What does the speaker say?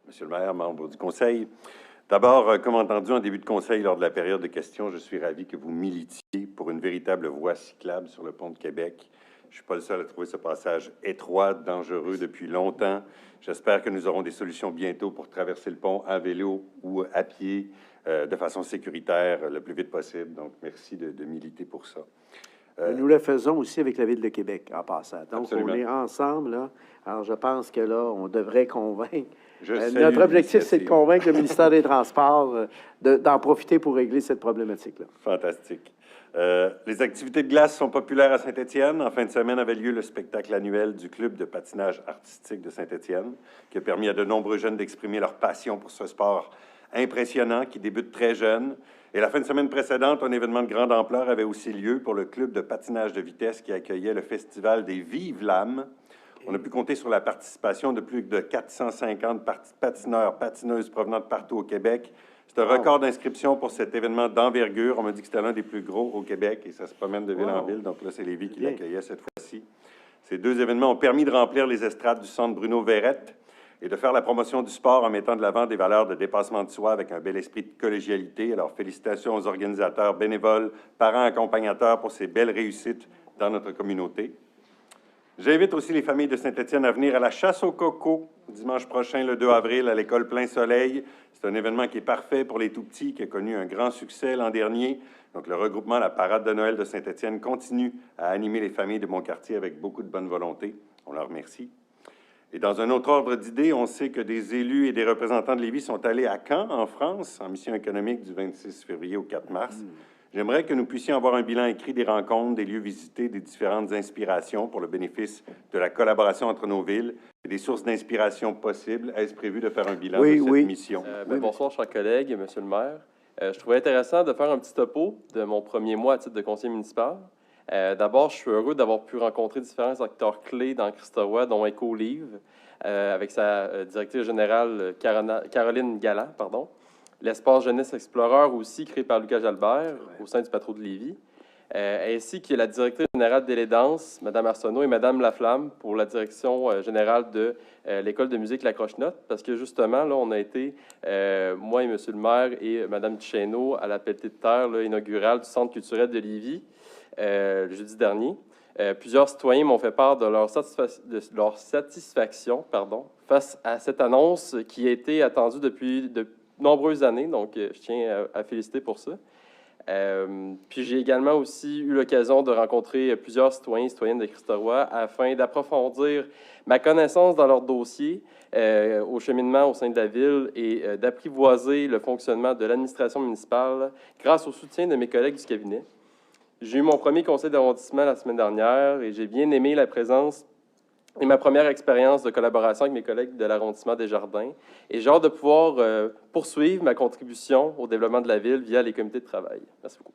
Monsieur le maire, membre du conseil. D'abord, comme entendu en début de conseil lors de la période de questions, je suis ravi que vous militiez pour une véritable voie cyclable sur le pont de Québec. Je ne suis pas le seul à trouver ce passage étroit, dangereux depuis longtemps. J'espère que nous aurons des solutions bientôt pour traverser le pont à vélo ou à pied de façon sécuritaire le plus vite possible. Donc, merci de militer pour ça. Nous le faisons aussi avec la Ville de Québec, en passant. Donc, Absolument. on est ensemble, là. Alors, je pense que là, on devrait convaincre. Notre Notre objectif, c'est de convaincre le ministère des Transports d'en profiter pour régler cette problématique-là. Fantastique. Les activités de glace sont populaires à Saint-Étienne. En fin de semaine avait lieu le spectacle annuel du Club de patinage artistique de Saint-Étienne, qui a permis à de nombreux jeunes d'exprimer leur passion pour ce sport impressionnant qui débute très jeune. Et la fin de semaine précédente, un événement de grande ampleur avait aussi lieu pour le Club de patinage de vitesse qui accueillait le Festival des Vives-Lames. On a pu compter sur la participation de plus de 450 patineurs, patineuses provenant de partout au Québec. C'est un record d'inscription pour cet événement d'envergure. On m'a dit que c'était l'un des plus gros au Québec et ça se promène de ville en ville. Donc là, c'est Lévis qui l'accueillait cette fois-ci. Ces deux événements ont permis de remplir les estrades du centre Bruno Verrette et de faire la promotion du sport en mettant de l'avant des valeurs de dépassement de soi avec un bel esprit de collégialité. Alors, félicitations aux organisateurs, bénévoles, parents, accompagnateurs pour ces belles réussites dans notre communauté. J'invite aussi les familles de Saint-Étienne à venir à la chasse au coco dimanche prochain, le 2 avril, à l'école Plein Soleil. C'est un événement qui est parfait pour les tout-petits, qui a connu un grand succès l'an dernier. Donc, le regroupement La Parade de Noël de Saint-Étienne continue à animer les familles de mon quartier avec beaucoup de bonne volonté. On leur remercie. Et dans un autre ordre d'idées, on sait que des élus et des représentants de Lévis sont allés à Caen, en France, en mission économique du 26 février au 4 mars. J'aimerais que nous puissions avoir un bilan écrit des rencontres, des lieux visités, des différentes inspirations pour le bénéfice de la collaboration entre nos villes et des sources d'inspiration possibles. Est-ce prévu de faire un bilan de cette mission? Bonsoir, chers collègues, monsieur le maire. Je trouvais intéressant de faire un petit topo de mon premier mois à titre de conseiller municipal. D'abord, je suis heureux d'avoir pu rencontrer différents acteurs clés dans Christ-Roy, dont Écolive, avec sa directrice générale Caroline Galland, l'espace Jeunesse Explorer aussi, créé par Lucas Jalbert au sein du Patro de Lévis, ainsi que la directrice générale d'Élédance, Mme Arsenault, et Mme Laflamme pour la direction générale de l'École de musique La Croche-Note, parce que justement, là, on a été, moi et M. le maire et Mme Duchesneau, à la pelletée de terre inaugurale du Centre culturel de Lévis, le jeudi dernier. Plusieurs citoyens m'ont fait part de leur satisfaction face à cette annonce qui a été attendue depuis de nombreuses années, donc je tiens à féliciter pour ça. Puis j'ai également aussi eu l'occasion de rencontrer plusieurs citoyens et citoyennes de Christ-Roy afin d'approfondir ma connaissance dans leur dossier au cheminement au sein de la ville et d'apprivoiser le fonctionnement de l'administration municipale grâce au soutien de mes collègues du cabinet. J'ai eu mon premier conseil d'arrondissement la semaine dernière et j'ai bien aimé la présence et ma première expérience de collaboration avec mes collègues de l'arrondissement des Jardins. Et j'ai hâte de pouvoir poursuivre ma contribution au développement de la ville via les comités de travail. Merci beaucoup.